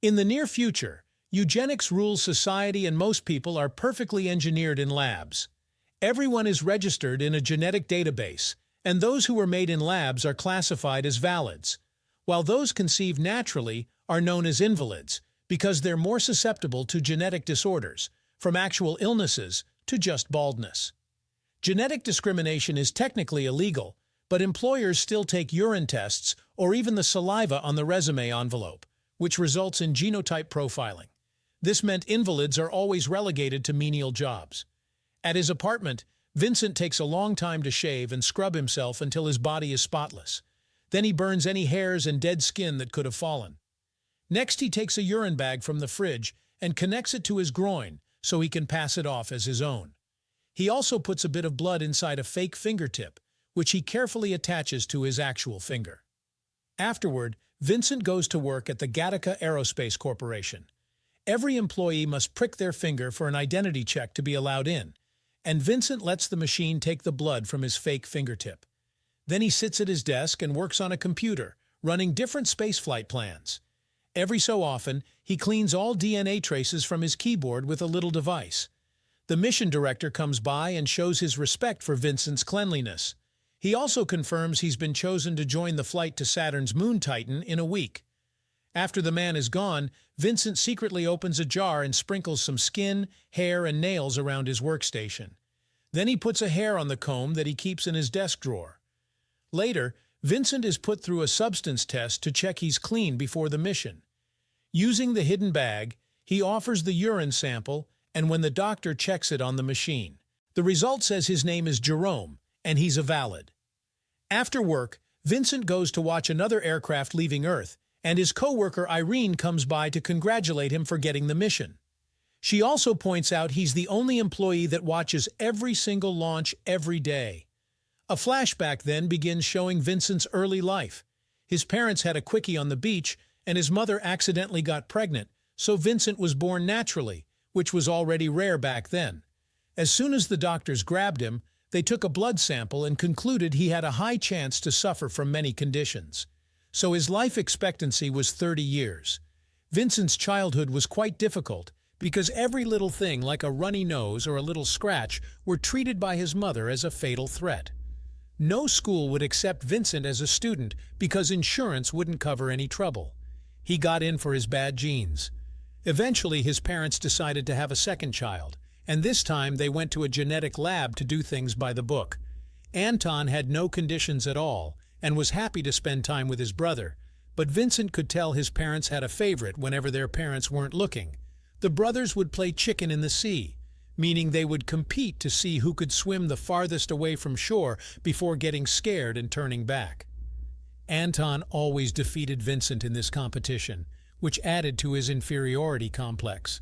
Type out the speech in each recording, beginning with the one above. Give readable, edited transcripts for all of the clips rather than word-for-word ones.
In the near future, eugenics rules society and most people are perfectly engineered in labs. Everyone is registered in a genetic database, and those who were made in labs are classified as valids, while those conceived naturally are known as invalids because they're more susceptible to genetic disorders, from actual illnesses to just baldness. Genetic discrimination is technically illegal, but employers still take urine tests or even the saliva on the resume envelope, which results in genotype profiling. This meant invalids are always relegated to menial jobs. At his apartment, Vincent takes a long time to shave and scrub himself until his body is spotless. Then he burns any hairs and dead skin that could have fallen. Next, he takes a urine bag from the fridge and connects it to his groin so he can pass it off as his own. He also puts a bit of blood inside a fake fingertip, which he carefully attaches to his actual finger. Afterward, Vincent goes to work at the Gattaca Aerospace Corporation. Every employee must prick their finger for an identity check to be allowed in, and Vincent lets the machine take the blood from his fake fingertip. Then he sits at his desk and works on a computer, running different spaceflight plans. Every so often, he cleans all DNA traces from his keyboard with a little device. The mission director comes by and shows his respect for Vincent's cleanliness. He also confirms he's been chosen to join the flight to Saturn's moon Titan in a week. After the man is gone, Vincent secretly opens a jar and sprinkles some skin, hair, and nails around his workstation. Then he puts a hair on the comb that he keeps in his desk drawer. Later, Vincent is put through a substance test to check he's clean before the mission. Using the hidden bag, he offers the urine sample, and when the doctor checks it on the machine, the result says his name is Jerome, and he's a valid. After work, Vincent goes to watch another aircraft leaving Earth, and his co-worker Irene comes by to congratulate him for getting the mission. She also points out he's the only employee that watches every single launch every day. A flashback then begins showing Vincent's early life. His parents had a quickie on the beach, and his mother accidentally got pregnant, so Vincent was born naturally, which was already rare back then. As soon as the doctors grabbed him, they took a blood sample and concluded he had a high chance to suffer from many conditions. So his life expectancy was 30 years. Vincent's childhood was quite difficult because every little thing like a runny nose or a little scratch were treated by his mother as a fatal threat. No school would accept Vincent as a student because insurance wouldn't cover any trouble. He got in for his bad genes. Eventually, his parents decided to have a second child, and this time they went to a genetic lab to do things by the book. Anton had no conditions at all and was happy to spend time with his brother, but Vincent could tell his parents had a favorite whenever their parents weren't looking. The brothers would play chicken in the sea, meaning they would compete to see who could swim the farthest away from shore before getting scared and turning back. Anton always defeated Vincent in this competition, which added to his inferiority complex.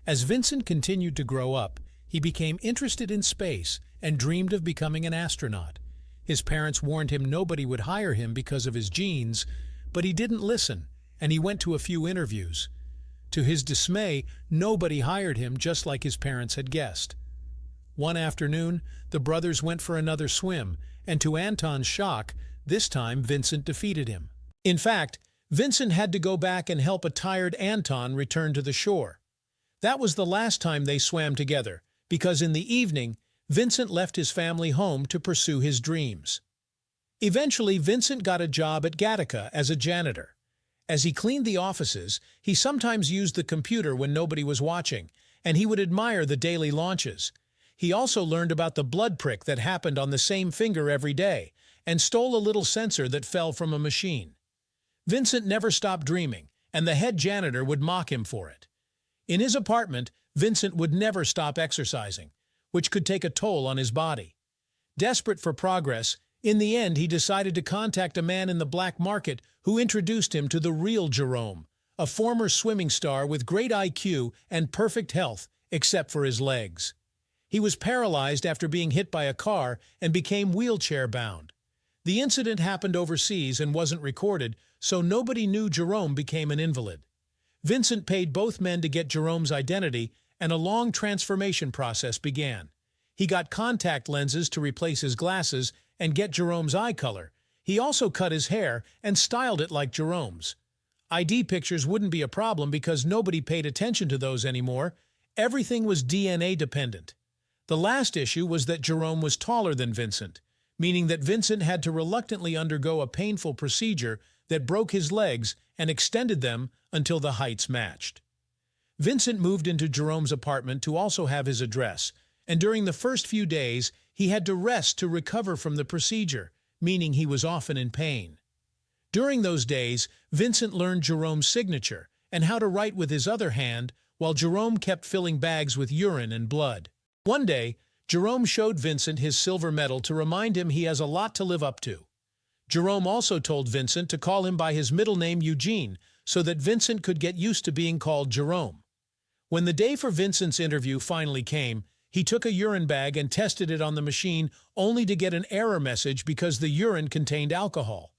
As Vincent continued to grow up, he became interested in space and dreamed of becoming an astronaut. His parents warned him nobody would hire him because of his genes, but he didn't listen, and he went to a few interviews. To his dismay, nobody hired him just like his parents had guessed. One afternoon, the brothers went for another swim, and to Anton's shock, this time Vincent defeated him. In fact, Vincent had to go back and help a tired Anton return to the shore. That was the last time they swam together, because in the evening, Vincent left his family home to pursue his dreams. Eventually, Vincent got a job at Gattaca as a janitor. As he cleaned the offices, he sometimes used the computer when nobody was watching, and he would admire the daily launches. He also learned about the blood prick that happened on the same finger every day, and stole a little sensor that fell from a machine. Vincent never stopped dreaming, and the head janitor would mock him for it. In his apartment, Vincent would never stop exercising, which could take a toll on his body. Desperate for progress, in the end he decided to contact a man in the black market who introduced him to the real Jerome, a former swimming star with great IQ and perfect health, except for his legs. He was paralyzed after being hit by a car and became wheelchair-bound. The incident happened overseas and wasn't recorded, so nobody knew Jerome became an invalid. Vincent paid both men to get Jerome's identity, and a long transformation process began. He got contact lenses to replace his glasses and get Jerome's eye color. He also cut his hair and styled it like Jerome's. ID pictures wouldn't be a problem because nobody paid attention to those anymore. Everything was DNA dependent. The last issue was that Jerome was taller than Vincent, meaning that Vincent had to reluctantly undergo a painful procedure that broke his legs and extended them until the heights matched. Vincent moved into Jerome's apartment to also have his address, and during the first few days, he had to rest to recover from the procedure, meaning he was often in pain. During those days, Vincent learned Jerome's signature and how to write with his other hand, while Jerome kept filling bags with urine and blood. One day, Jerome showed Vincent his silver medal to remind him he has a lot to live up to. Jerome also told Vincent to call him by his middle name Eugene so that Vincent could get used to being called Jerome. When the day for Vincent's interview finally came, he took a urine bag and tested it on the machine only to get an error message because the urine contained alcohol.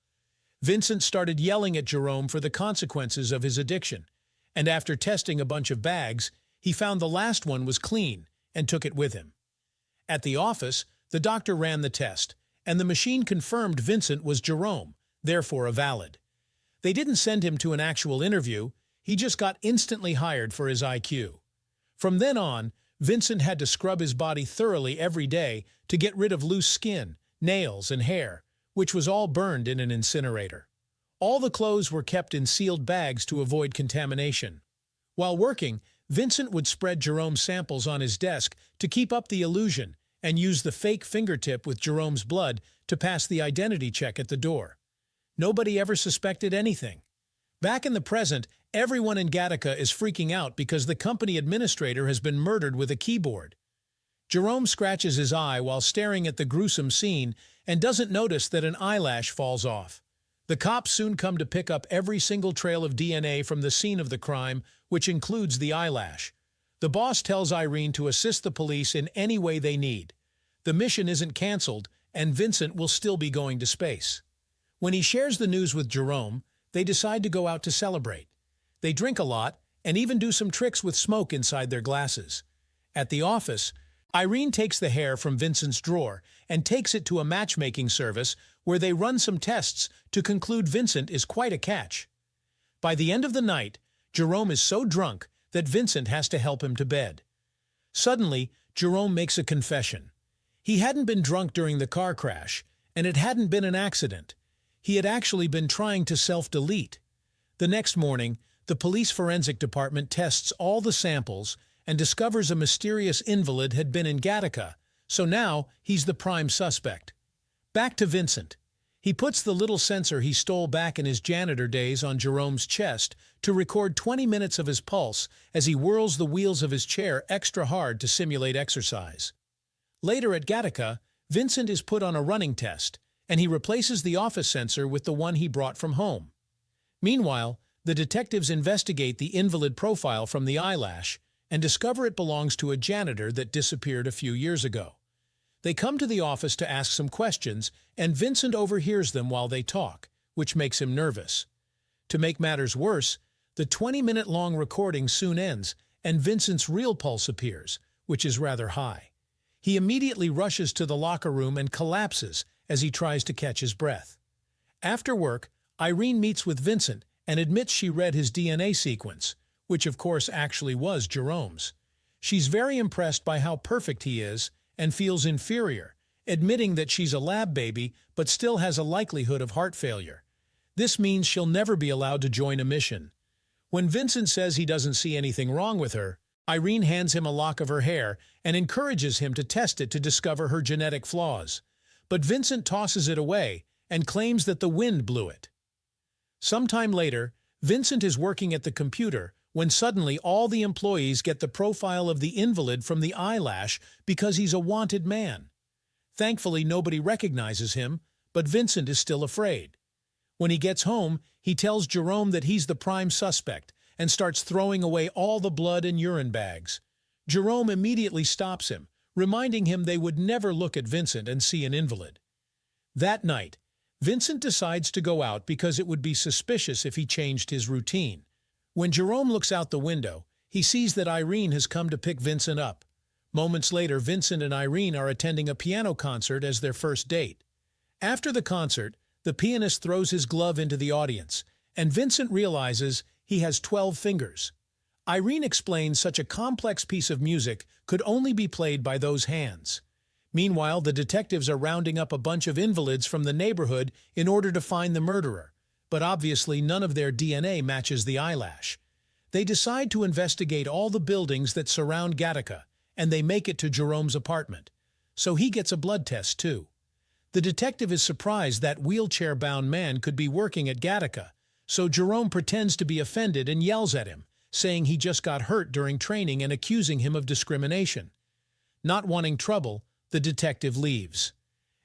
Vincent started yelling at Jerome for the consequences of his addiction, and after testing a bunch of bags, he found the last one was clean and took it with him. At the office, the doctor ran the test, and the machine confirmed Vincent was Jerome, therefore a valid. They didn't send him to an actual interview, he just got instantly hired for his IQ. From then on, Vincent had to scrub his body thoroughly every day to get rid of loose skin, nails, and hair, which was all burned in an incinerator. All the clothes were kept in sealed bags to avoid contamination. While working, Vincent would spread Jerome's samples on his desk to keep up the illusion and use the fake fingertip with Jerome's blood to pass the identity check at the door. Nobody ever suspected anything. Back in the present, everyone in Gattaca is freaking out because the company administrator has been murdered with a keyboard. Jerome scratches his eye while staring at the gruesome scene and doesn't notice that an eyelash falls off. The cops soon come to pick up every single trail of DNA from the scene of the crime, which includes the eyelash. The boss tells Irene to assist the police in any way they need. The mission isn't cancelled, and Vincent will still be going to space. When he shares the news with Jerome, they decide to go out to celebrate. They drink a lot and even do some tricks with smoke inside their glasses. At the office, Irene takes the hair from Vincent's drawer and takes it to a matchmaking service where they run some tests to conclude Vincent is quite a catch. By the end of the night, Jerome is so drunk that Vincent has to help him to bed. Suddenly, Jerome makes a confession. He hadn't been drunk during the car crash, and it hadn't been an accident. He had actually been trying to self-delete. The next morning, the police forensic department tests all the samples and discovers a mysterious invalid had been in Gattaca, so now he's the prime suspect. Back to Vincent. He puts the little sensor he stole back in his janitor days on Jerome's chest to record 20 minutes of his pulse as he whirls the wheels of his chair extra hard to simulate exercise. Later at Gattaca, Vincent is put on a running test, and he replaces the office sensor with the one he brought from home. Meanwhile, the detectives investigate the invalid profile from the eyelash and discover it belongs to a janitor that disappeared a few years ago. They come to the office to ask some questions, and Vincent overhears them while they talk, which makes him nervous. To make matters worse, the 20-minute-long recording soon ends, and Vincent's real pulse appears, which is rather high. He immediately rushes to the locker room and collapses as he tries to catch his breath. After work, Irene meets with Vincent and admits she read his DNA sequence, which of course actually was Jerome's. She's very impressed by how perfect he is and feels inferior, admitting that she's a lab baby but still has a likelihood of heart failure. This means she'll never be allowed to join a mission. When Vincent says he doesn't see anything wrong with her, Irene hands him a lock of her hair and encourages him to test it to discover her genetic flaws. But Vincent tosses it away and claims that the wind blew it. Sometime later, Vincent is working at the computer when suddenly all the employees get the profile of the invalid from the eyelash because he's a wanted man. Thankfully, nobody recognizes him, but Vincent is still afraid. When he gets home, he tells Jerome that he's the prime suspect and starts throwing away all the blood and urine bags. Jerome immediately stops him, reminding him they would never look at Vincent and see an invalid. That night, Vincent decides to go out because it would be suspicious if he changed his routine. When Jerome looks out the window, he sees that Irene has come to pick Vincent up. Moments later, Vincent and Irene are attending a piano concert as their first date. After the concert, the pianist throws his glove into the audience, and Vincent realizes he has 12 fingers. Irene explains such a complex piece of music could only be played by those hands. Meanwhile, the detectives are rounding up a bunch of invalids from the neighborhood in order to find the murderer, but obviously none of their DNA matches the eyelash. They decide to investigate all the buildings that surround Gattaca, and they make it to Jerome's apartment. So he gets a blood test too. The detective is surprised that wheelchair-bound man could be working at Gattaca, so Jerome pretends to be offended and yells at him, saying he just got hurt during training and accusing him of discrimination. Not wanting trouble, the detective leaves.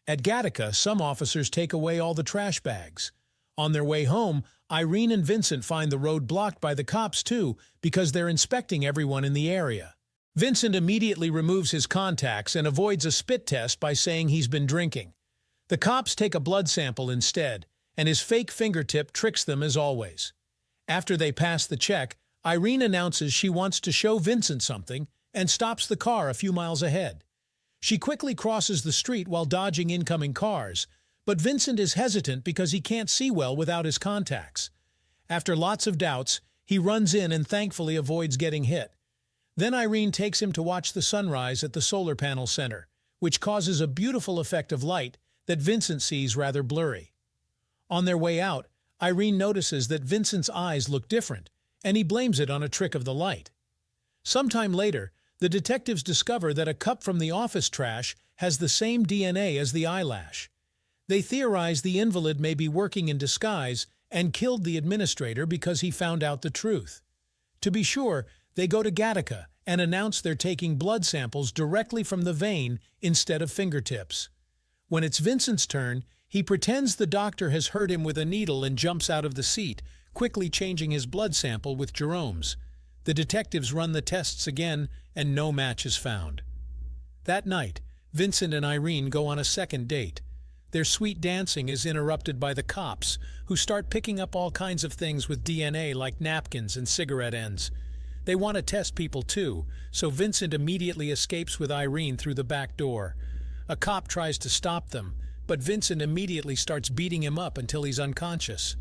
At Gattaca, some officers take away all the trash bags. On their way home, Irene and Vincent find the road blocked by the cops too because they're inspecting everyone in the area. Vincent immediately removes his contacts and avoids a spit test by saying he's been drinking. The cops take a blood sample instead, and his fake fingertip tricks them as always. After they pass the check, Irene announces she wants to show Vincent something and stops the car a few miles ahead. She quickly crosses the street while dodging incoming cars, but Vincent is hesitant because he can't see well without his contacts. After lots of doubts, he runs in and thankfully avoids getting hit. Then Irene takes him to watch the sunrise at the solar panel center, which causes a beautiful effect of light that Vincent sees rather blurry. On their way out, Irene notices that Vincent's eyes look different, and he blames it on a trick of the light. Sometime later, the detectives discover that a cup from the office trash has the same DNA as the eyelash. They theorize the invalid may be working in disguise and killed the administrator because he found out the truth. To be sure, they go to Gattaca and announce they're taking blood samples directly from the vein instead of fingertips. When it's Vincent's turn, he pretends the doctor has hurt him with a needle and jumps out of the seat, quickly changing his blood sample with Jerome's. The detectives run the tests again, and no match is found. That night, Vincent and Irene go on a second date. Their sweet dancing is interrupted by the cops, who start picking up all kinds of things with DNA like napkins and cigarette ends. They want to test people too, so Vincent immediately escapes with Irene through the back door. A cop tries to stop them, but Vincent immediately starts beating him up until he's unconscious.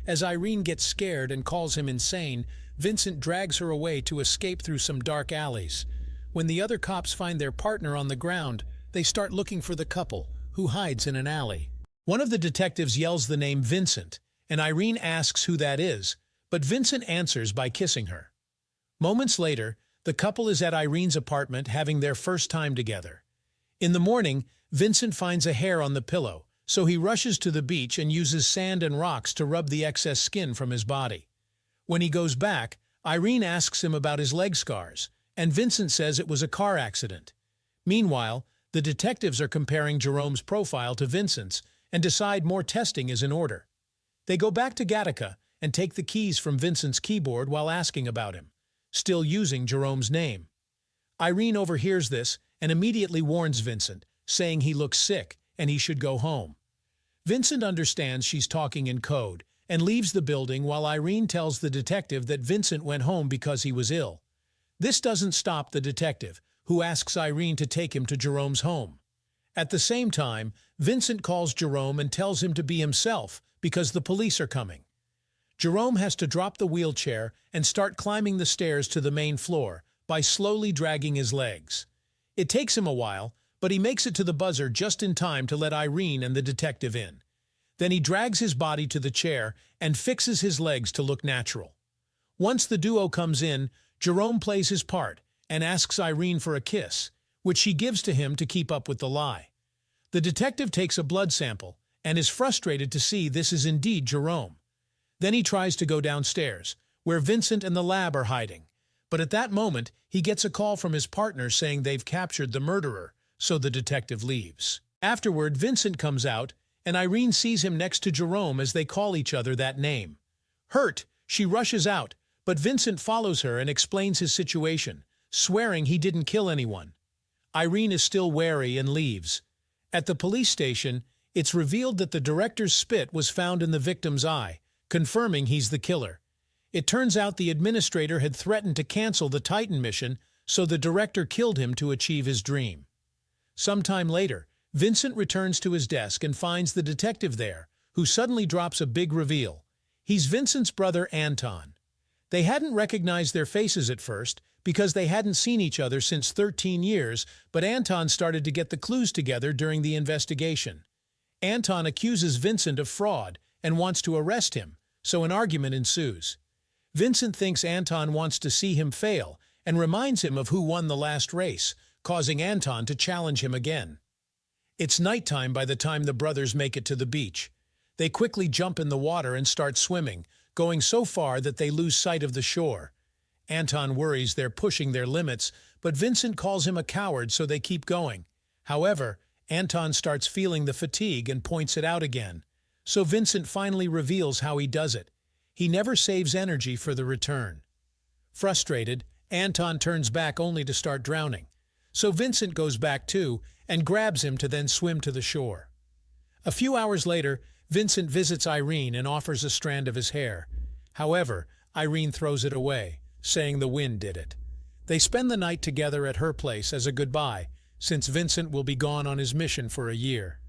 As Irene gets scared and calls him insane, Vincent drags her away to escape through some dark alleys. When the other cops find their partner on the ground, they start looking for the couple, who hides in an alley. One of the detectives yells the name Vincent, and Irene asks who that is, but Vincent answers by kissing her. Moments later, the couple is at Irene's apartment having their first time together. In the morning, Vincent finds a hair on the pillow, so he rushes to the beach and uses sand and rocks to rub the excess skin from his body. When he goes back, Irene asks him about his leg scars, and Vincent says it was a car accident. Meanwhile, the detectives are comparing Jerome's profile to Vincent's and decide more testing is in order. They go back to Gattaca and take the keys from Vincent's keyboard while asking about him, still using Jerome's name. Irene overhears this and immediately warns Vincent, saying he looks sick and he should go home. Vincent understands she's talking in code and leaves the building while Irene tells the detective that Vincent went home because he was ill. This doesn't stop the detective, who asks Irene to take him to Jerome's home. At the same time, Vincent calls Jerome and tells him to be himself because the police are coming. Jerome has to drop the wheelchair and start climbing the stairs to the main floor by slowly dragging his legs. It takes him a while, but he makes it to the buzzer just in time to let Irene and the detective in. Then he drags his body to the chair and fixes his legs to look natural. Once the duo comes in, Jerome plays his part and asks Irene for a kiss, which she gives to him to keep up with the lie. The detective takes a blood sample and is frustrated to see this is indeed Jerome. Then he tries to go downstairs, where Vincent and the lab are hiding, but at that moment he gets a call from his partner saying they've captured the murderer, so the detective leaves. Afterward, Vincent comes out, and Irene sees him next to Jerome as they call each other that name. Hurt, she rushes out, but Vincent follows her and explains his situation, swearing he didn't kill anyone. Irene is still wary and leaves. At the police station, it's revealed that the director's spit was found in the victim's eye, confirming he's the killer. It turns out the administrator had threatened to cancel the Titan mission, so the director killed him to achieve his dream. Sometime later, Vincent returns to his desk and finds the detective there, who suddenly drops a big reveal. He's Vincent's brother Anton. They hadn't recognized their faces at first because they hadn't seen each other since 13 years, but Anton started to get the clues together during the investigation. Anton accuses Vincent of fraud and wants to arrest him, so an argument ensues. Vincent thinks Anton wants to see him fail and reminds him of who won the last race, causing Anton to challenge him again. It's nighttime by the time the brothers make it to the beach. They quickly jump in the water and start swimming, going so far that they lose sight of the shore. Anton worries they're pushing their limits, but Vincent calls him a coward, so they keep going. However, Anton starts feeling the fatigue and points it out again. So Vincent finally reveals how he does it. He never saves energy for the return. Frustrated, Anton turns back only to start drowning. So Vincent goes back too and grabs him to then swim to the shore. A few hours later, Vincent visits Irene and offers a strand of his hair. However, Irene throws it away, saying the wind did it. They spend the night together at her place as a goodbye, since Vincent will be gone on his mission for a year.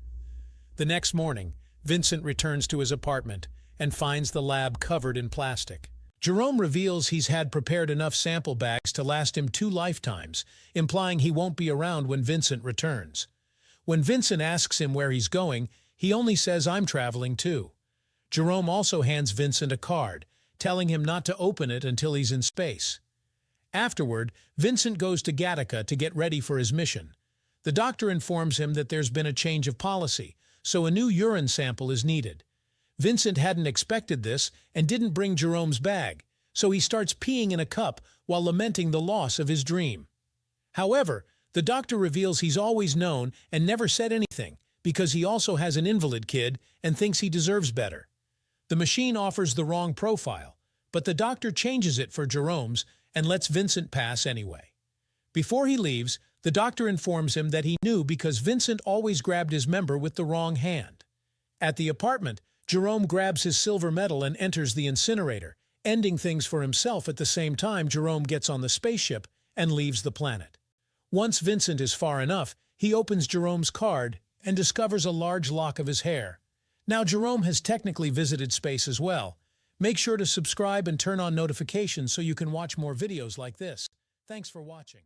The next morning, Vincent returns to his apartment and finds the lab covered in plastic. Jerome reveals he's had prepared enough sample bags to last him 2 lifetimes, implying he won't be around when Vincent returns. When Vincent asks him where he's going, he only says, "I'm traveling too." Jerome also hands Vincent a card, telling him not to open it until he's in space. Afterward, Vincent goes to Gattaca to get ready for his mission. The doctor informs him that there's been a change of policy, so a new urine sample is needed. Vincent hadn't expected this and didn't bring Jerome's bag, so he starts peeing in a cup while lamenting the loss of his dream. However, the doctor reveals he's always known and never said anything because he also has an invalid kid and thinks he deserves better. The machine offers the wrong profile, but the doctor changes it for Jerome's and lets Vincent pass anyway. Before he leaves, the doctor informs him that he knew because Vincent always grabbed his member with the wrong hand. At the apartment, Jerome grabs his silver medal and enters the incinerator, ending things for himself at the same time Jerome gets on the spaceship and leaves the planet. Once Vincent is far enough, he opens Jerome's card and discovers a large lock of his hair. Now Jerome has technically visited space as well. Make sure to subscribe and turn on notifications so you can watch more videos like this. Thanks for watching.